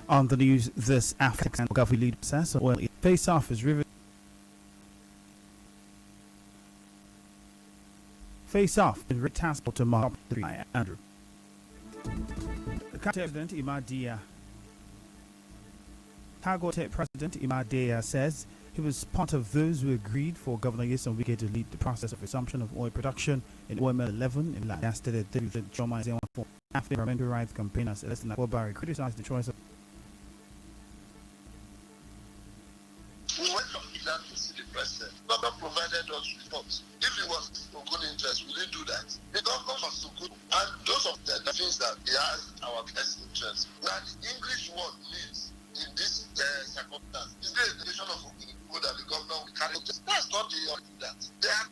On the news this afternoon, government lead process of oil face-off is river. Face-off in task to Mark Ifiemi Andrew. The President Ifiemi Andrew says he was part of those who agreed for Governor Nyesom Wike to lead the process of resumption of oil production in OML 11 in yesterday. After environmental rights campaigners Ifiemi Andrew criticized the choice of. We went to Iran to see the president. Governor provided us reports. If it was for good interest, we didn't do that. The government was so good, and those of the things that he has our best interest. Now, the English word lives in this circumstance. Is there a nation of people that the governor will carry? That's not the that. They have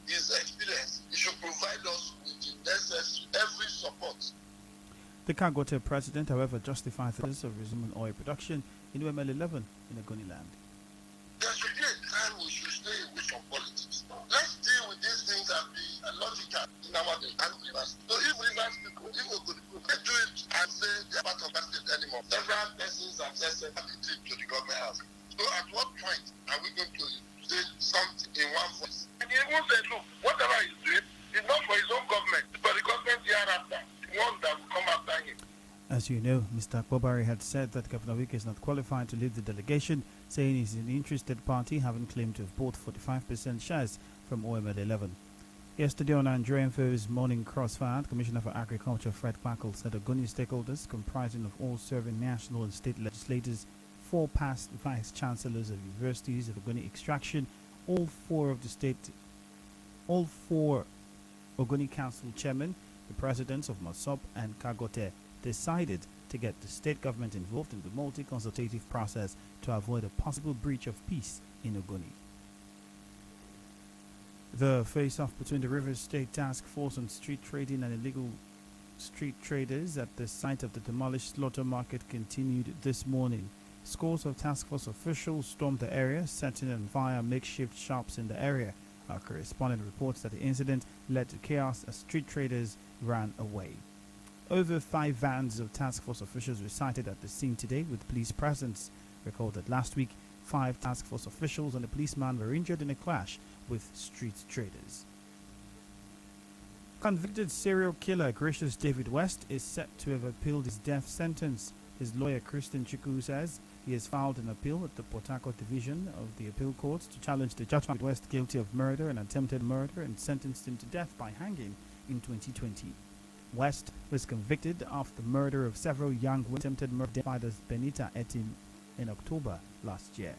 his experience. He should provide us with the necessary every support. The Kagote president, however, justified the process of resuming oil production in OML 11 in Ogoni land. There should be a time we should stay away from politics. Let's deal with these things and be logical in our and rivers. So if rivers people, if we could they do it and say they're part of that state anymore. Several persons have said a trip to the government house. So at what point are we going to say something in one voice? And he even said, look, whatever he's doing is not for his own government, but the government hereafter, the one that will come after him. As you know, Mr. Akpobari had said that Governor Wike is not qualified to lead the delegation, saying he's an interested party, having claimed to have bought 45% shares from OML 11. Yesterday on Nigeria Info's Morning Crossfire, Commissioner for Agriculture Fred Quackle said Ogoni stakeholders, comprising of all serving national and state legislators, 4 past vice chancellors of universities of Ogoni extraction, all 4 Ogoni Council chairmen, the presidents of Masop and Kagote, decided to get the state government involved in the multi-consultative process to avoid a possible breach of peace in Ogoni. The face-off between the Rivers State Task Force on street trading and illegal street traders at the site of the demolished slaughter market continued this morning. Scores of task force officials stormed the area, setting on fire makeshift shops in the area. Our correspondent reports that the incident led to chaos as street traders ran away. Over 5 vans of task force officials were sighted at the scene today with police presence. Recalled that last week, 5 task force officials and a policeman were injured in a clash with street traders. Convicted serial killer Gracious David West is set to have appealed his death sentence. His lawyer Christian Chukwu says he has filed an appeal at the Port Harcourt Division of the Appeal Court to challenge the judgment of West guilty of murder and attempted murder and sentenced him to death by hanging in 2020. West was convicted of the murder of several young women, attempted murder by Benita Etim in October last year.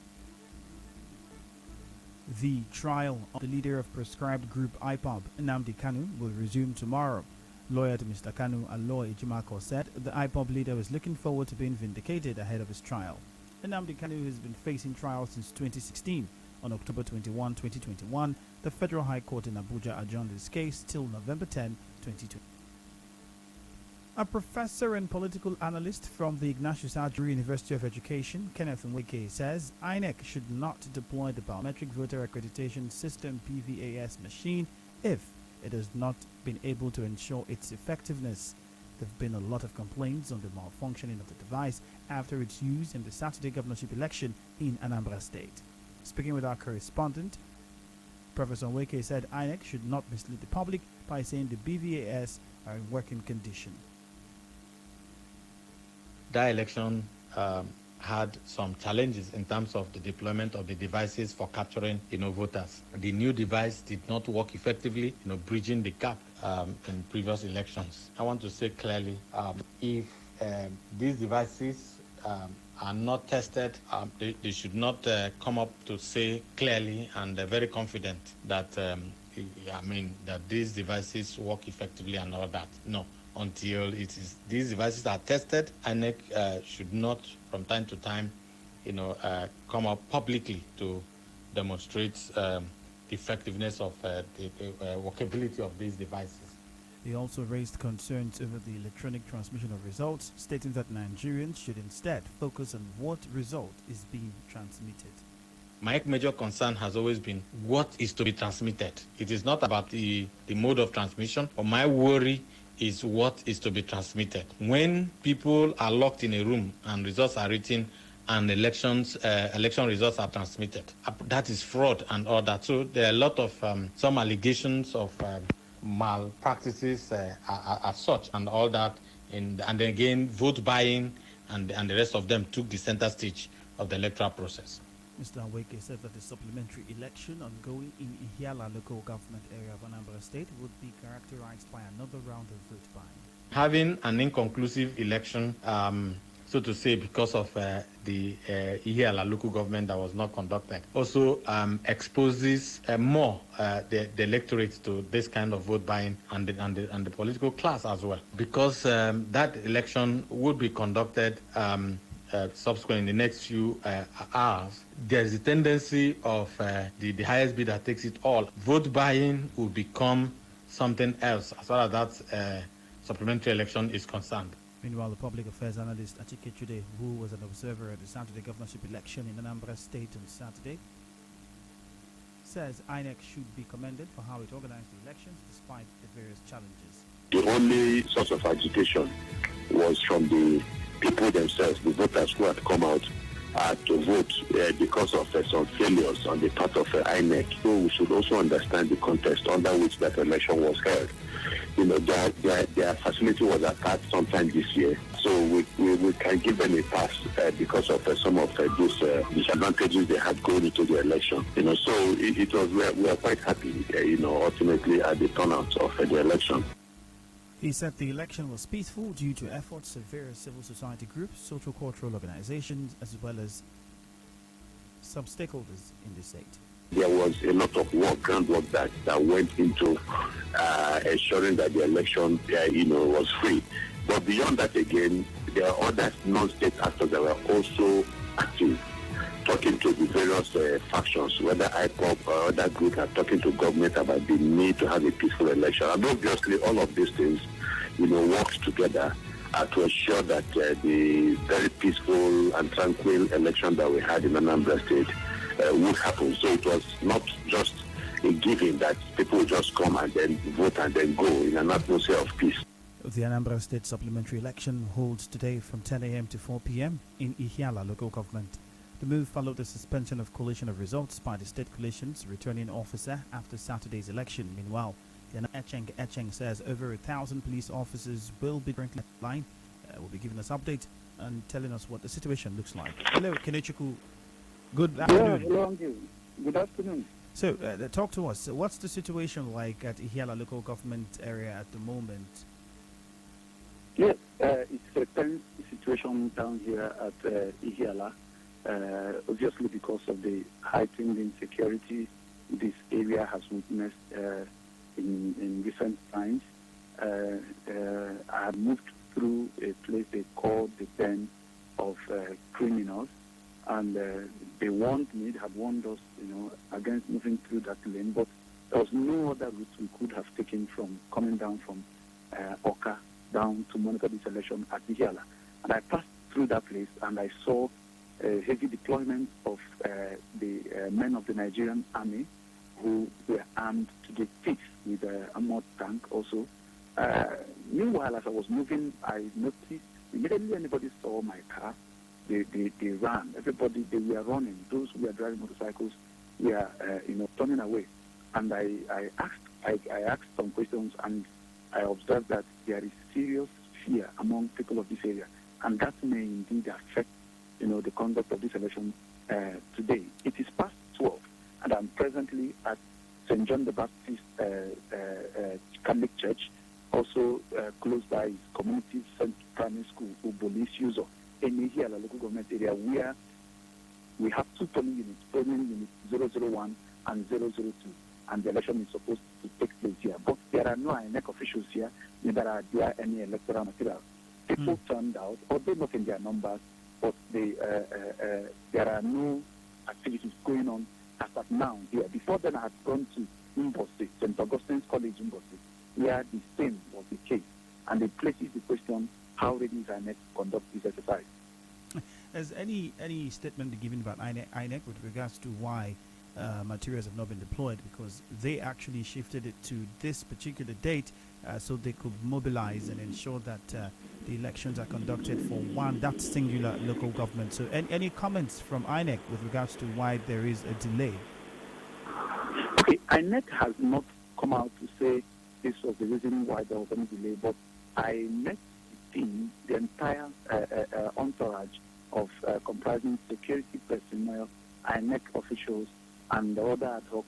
The trial of the leader of proscribed group IPOB, Nnamdi Kanu, will resume tomorrow. Lawyer to Mr. Kanu, Aloy Ejimako, said the IPOB leader was looking forward to being vindicated ahead of his trial. Nnamdi Kanu has been facing trial since 2016. On October 21, 2021, the Federal High Court in Abuja adjourned his case till November 10, 2020. A professor and political analyst from the Ignatius Ajuri University of Education, Kenneth Nweke, says INEC should not deploy the biometric voter accreditation system PVAS machine if it has not been able to ensure its effectiveness. There have been a lot of complaints on the malfunctioning of the device after its use in the Saturday governorship election in Anambra State. Speaking with our correspondent, Professor Nweke said INEC should not mislead the public by saying the BVAS are in working condition. That election had some challenges in terms of the deployment of the devices for capturing, voters. The new device did not work effectively, bridging the gap in previous elections. I want to say clearly, if these devices are not tested, they should not come up to say clearly and very confident that that these devices work effectively and all that. No. Until these devices are tested, INEC should not, from time to time, come up publicly to demonstrate the effectiveness of the workability of these devices. He also raised concerns over the electronic transmission of results, stating that Nigerians should instead focus on what result is being transmitted. My major concern has always been what is to be transmitted. It is not about the mode of transmission, but my worry is what is to be transmitted. When people are locked in a room and results are written and election results are transmitted, that is fraud and all that. So there are a lot of some allegations of malpractices as such and all that. And then again, vote buying and the rest of them took the center stage of the electoral process. Mr. Aweke said that the supplementary election ongoing in Ihiala local government area of Anambra State would be characterized by another round of vote buying. Having an inconclusive election, so to say, because of the Ihiala local government that was not conducted, also exposes more the electorate to this kind of vote buying and the political class as well, because that election would be conducted subsequent in the next few hours. There's a tendency of the highest bidder takes it all. Vote buying will become something else as far as that supplementary election is concerned. Meanwhile, the public affairs analyst Achike Chude, who was an observer at the Saturday governorship election in Anambra State on Saturday, says INEC should be commended for how it organized the elections despite the various challenges. The only source of agitation was from the people themselves, the voters who had come out to vote because of some failures on the part of INEC. So we should also understand the context under which that election was held. You know, their facility was attacked sometime this year, so we can give them a pass because of some of those disadvantages they had going into the election. You know, so it was we are quite happy. Ultimately at the turnout of the election. He said the election was peaceful due to efforts of various civil society groups, social cultural organizations, as well as some stakeholders in the state. There was a lot of groundwork that went into ensuring that the election, was free. But beyond that, again, there are other non-state actors that were also active, talking to the various factions, whether IPOP or other groups are talking to government about the need to have a peaceful election. And obviously, all of these things, worked together to ensure that the very peaceful and tranquil election that we had in Anambra State would happen. So it was not just a given that people would just come and then vote and then go in an atmosphere of peace. The Anambra State supplementary election holds today from 10 a.m. to 4 p.m. in Ihiala local government. The move followed the suspension of collation of results by the state coalition's returning officer after Saturday's election. Meanwhile, Echeng says over 1,000 police officers will be currently line. Will be giving us updates and telling us what the situation looks like. Hello, Kenechukwu. Good afternoon. Hello, good afternoon. So, talk to us. What's the situation like at Ihiala local government area at the moment? Yes, it's a tense situation down here at Ihiala. Obviously, because of the heightened insecurity this area has witnessed in recent times. I have moved through a place they call the den of criminals, and they have warned us, against moving through that lane. But there was no other route we could have taken from coming down from Oka down to monitor this election at Ihiala. And I passed through that place, and I saw a heavy deployment of the men of the Nigerian army who were armed to the teeth with an armored tank also. Meanwhile, as I was moving, I noticed immediately anybody saw my car, they ran. Everybody, they were running. Those who were driving motorcycles were, turning away. And I asked some questions, and I observed that there is serious fear among people of this area, and that may indeed affect, the conduct of this election today. It is past 12, and I'm presently at St. John the Baptist Catholic Church, also close by his community primary school, Uboli Uzo, in Ihiala local government area, where we have two polling units 001 and 002, and the election is supposed to take place here. But there are no INEC officials here, neither are there any electoral material. People turned out, although not in their numbers, but there are no activities going on as of now here. Before then, I had gone to Mbosi, St. Augustine's College Mbosi, where the same was the case. And it places the question, how ready is INEC to conduct this exercise? Has any statement given about INEC with regards to why materials have not been deployed, because they actually shifted it to this particular date so they could mobilize and ensure that the elections are conducted for that singular local government. So any comments from INEC with regards to why there is a delay? Okay, INEC has not come out to say this was the reason why there was any delay, but I met the team, the entire entourage of comprising security personnel, INEC officials, and the other ad hoc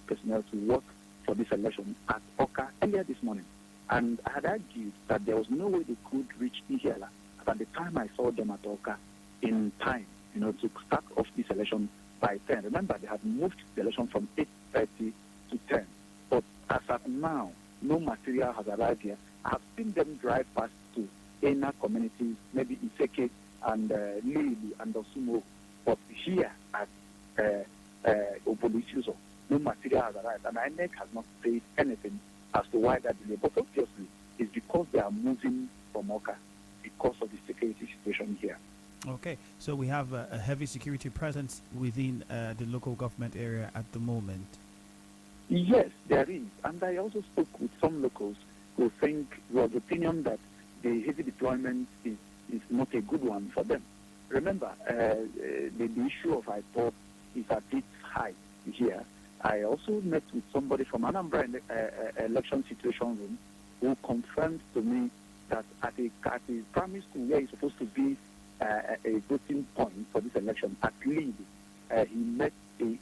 personnel to work for this election at Oka earlier this morning. And I had argued that there was no way they could reach Ihiala at the time I saw them at Oka in time, to start off this election by 10. Remember, they had moved the election from 8:30 to 10. But as of now, no material has arrived here. I have seen them drive past to inner communities, maybe Iseke and Lili and Osumo. But here at Obolisiuso, no material has arrived. And INEC has not said anything as to why that delay. But obviously, it's because they are moving from Oka because of the security situation here. Okay, so we have a heavy security presence within the local government area at the moment. Yes, there is. And I also spoke with some locals who think, was the opinion that the heavy deployment is not a good one for them. Remember, the issue of IPOB is at its height here. I also met with somebody from Anambra election situation room who confirmed to me that at a primary school where it's supposed to be a voting point for this election, at least he met a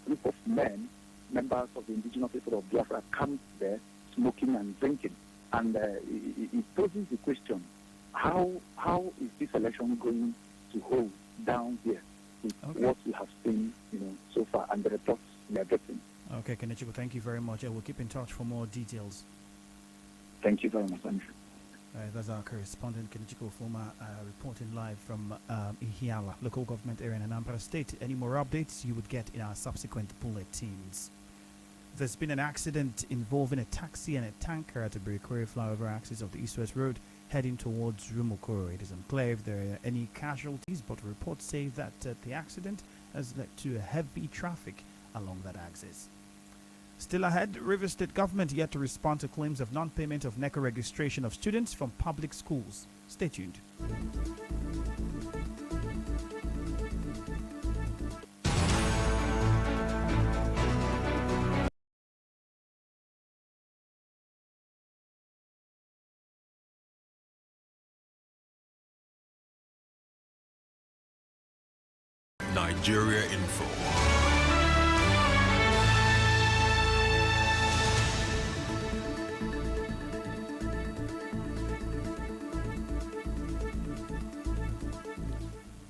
group of men, members of the indigenous people of Biafra, camped there smoking and drinking. And it poses the question, how is this election going to hold down here with what we have seen so far and the reports we are getting? Okay, Kenechiko, thank you very much. I will keep in touch for more details. Thank you very much, Andrew. That's our correspondent, Kenechiko Foma, reporting live from Ihiala, local government area in Anambra State. Any more updates you would get in our subsequent bulletins. There's been an accident involving a taxi and a tanker at the Birikore flyover axis of the East-West Road heading towards Rumokoro. It is unclear if there are any casualties, but reports say that the accident has led to a heavy traffic along that axis. Still ahead, Rivers State government yet to respond to claims of non-payment of NECO registration of students from public schools. Stay tuned. Nigeria Info.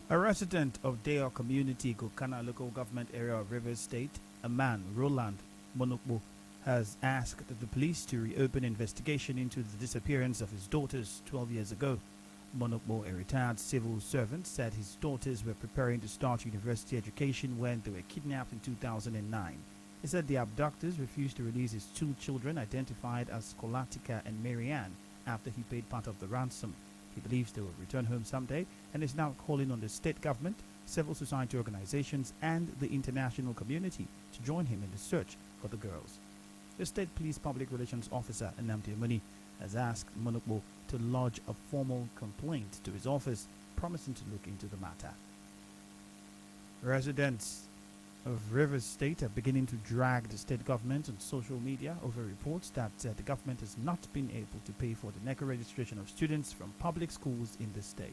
A resident of Deo Community, Gokana local government area of Rivers State, a man, Roland Monokbo, has asked the police to reopen investigation into the disappearance of his daughters 12 years ago. Monokbo, a retired civil servant, said his daughters were preparing to start university education when they were kidnapped in 2009. He said the abductors refused to release his two children, identified as Skolatika and Marianne, after he paid part of the ransom. He believes they will return home someday and is now calling on the state government, civil society organizations, and the international community to join him in the search for the girls. The state police public relations officer, Nnamdi Amuni, has asked Monokbo to lodge a formal complaint to his office, promising to look into the matter. Residents of Rivers State are beginning to drag the state government on social media over reports that the government has not been able to pay for the NECO registration of students from public schools in the state.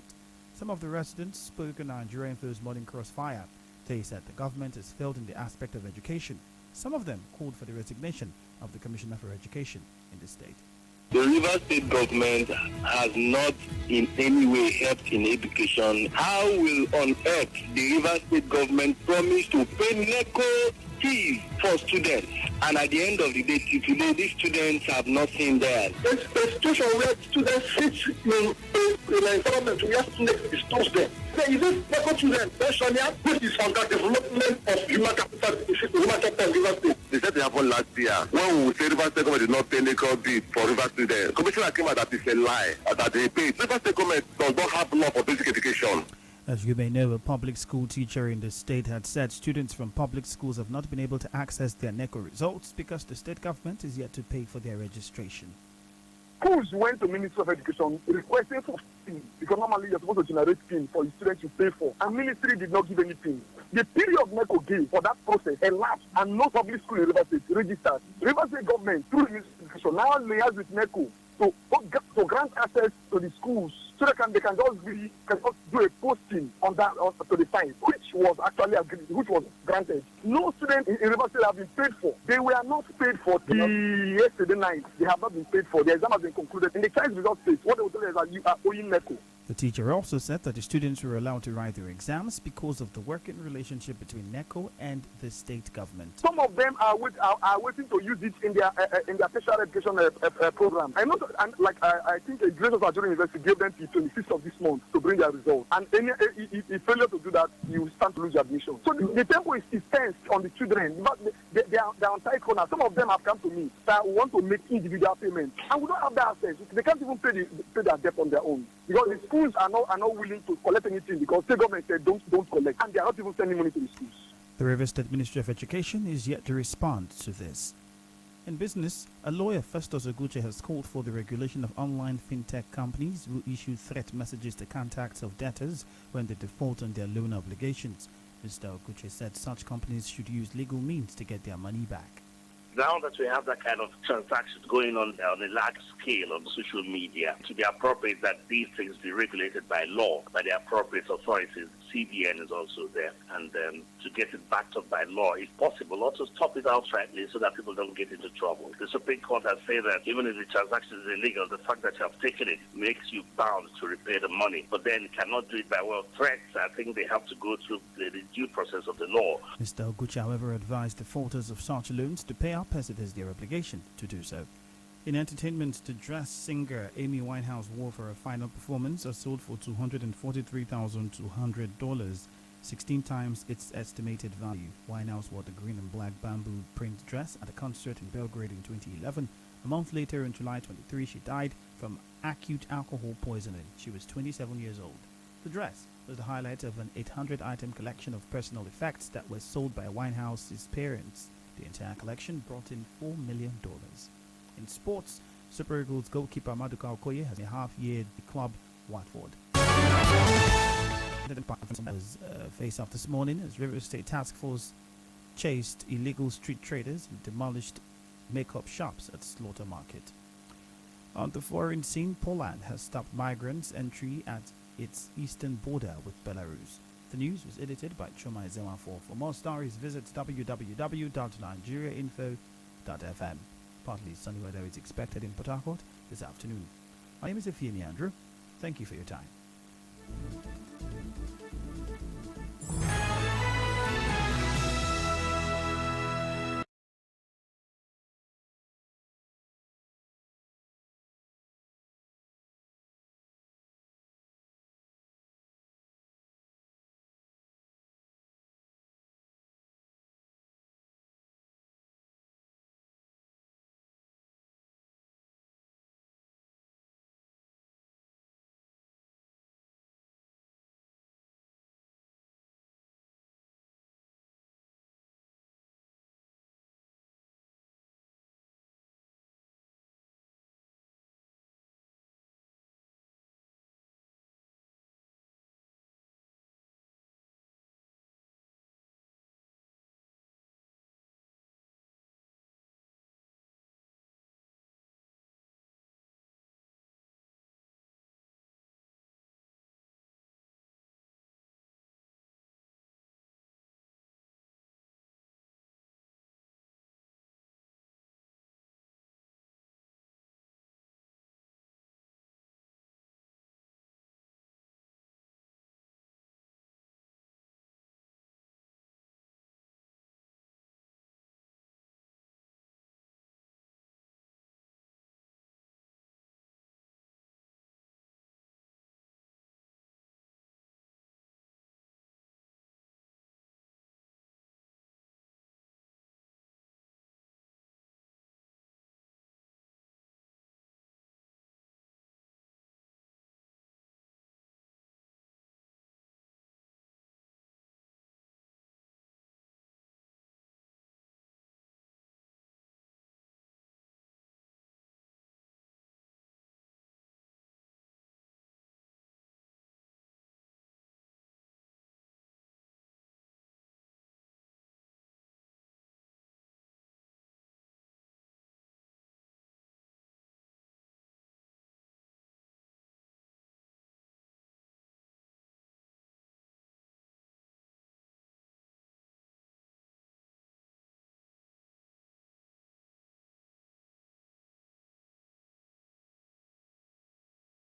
Some of the residents spoke on Nigeria Info's Morning Crossfire. They said the government has failed in the aspect of education. Some of them called for the resignation of the Commissioner for Education in the state. The Rivers State government has not in any way helped in education. How will on earth the Rivers State government promise to pay NECO fees for students? And at the end of the day, today, these students have nothing there. It's a situation where students sit in an environment where students disturbs them. There is this NECO children, this is for the development of human capital in Rivers State. They said they happened last year. When we say Rivers State government did not pay NECO bid for Rivers students, Commissioner came out that it's a lie, that they paid. Rivers State government does not have law for basic education. As you may know, a public school teacher in the state had said students from public schools have not been able to access their NECO results because the state government is yet to pay for their registration. Schools went to Ministry of Education requesting for PIN because normally you're supposed to generate PIN for the students to pay for, and Ministry did not give any PIN. The period NECO gave for that process elapsed, and no public school in River State registered. River State government, through the Ministry of Education, now liaise with NECO to grant access to the schools so they can just do a posting on that to the site, which was actually agreed, which was granted. No student in River State have been paid for. They were not paid for till yesterday night. They have not been paid for. The exam has been concluded. In the child result state, what they will tell you is that you are owing NECO. The teacher also said that the students were allowed to write their exams because of the working relationship between NECO and the state government. Some of them are waiting to use it in their special education program. I know, and I think a Grace of Nigeria University gave them till 26th of this month to bring their results. And if failure to do that, you stand to lose your admission. So the tempo is tense on the children. But they are on tight corner. Some of them have come to me that want to make individual payments, and we don't have that access. They can't even pay their debt on their own because the schools are not willing to collect anything because the government said don't collect, and they are not even sending money to the schools. The River State Ministry of Education is yet to respond to this. In business, a lawyer, Festus Oguche, has called for the regulation of online fintech companies who issue threat messages to contacts of debtors when they default on their loan obligations. Mr. Oguche said such companies should use legal means to get their money back. Now that we have that kind of transactions going on a large scale on social media, to be appropriate that these things be regulated by law, by the appropriate authorities. CBN is also there, and to get it backed up by law, if possible, or to stop it outrightly so that people don't get into trouble. The Supreme Court has said that even if the transaction is illegal, the fact that you have taken it makes you bound to repay the money, but then you cannot do it by way of threats. I think they have to go through the due process of the law. Mr. Oguche, however, advised defaulters of such loans to pay up as it is their obligation to do so. In entertainment, the jazz singer Amy Winehouse wore for a final performance are sold for $243,200, 16 times its estimated value. Winehouse wore the green and black bamboo print dress at a concert in Belgrade in 2011. A month later, in July 23, she died from acute alcohol poisoning. She was 27 years old. The dress was the highlight of an 800-item collection of personal effects that were sold by Winehouse's parents. The entire collection brought in $4 million. In sports, Super Eagles goalkeeper Maduka Okoye has a half-year club Watford. Face off this morning as River State Task Force chased illegal street traders and demolished makeup shops at Slaughter Market. On the foreign scene, Poland has stopped migrants' entry at its eastern border with Belarus. The news was edited by Choma Ezewafo. For more stories, visit www.nigeriainfo.fm. Partly sunny weather is expected in Port Harcourt this afternoon. My name is Ifiemi Andrew. Thank you for your time.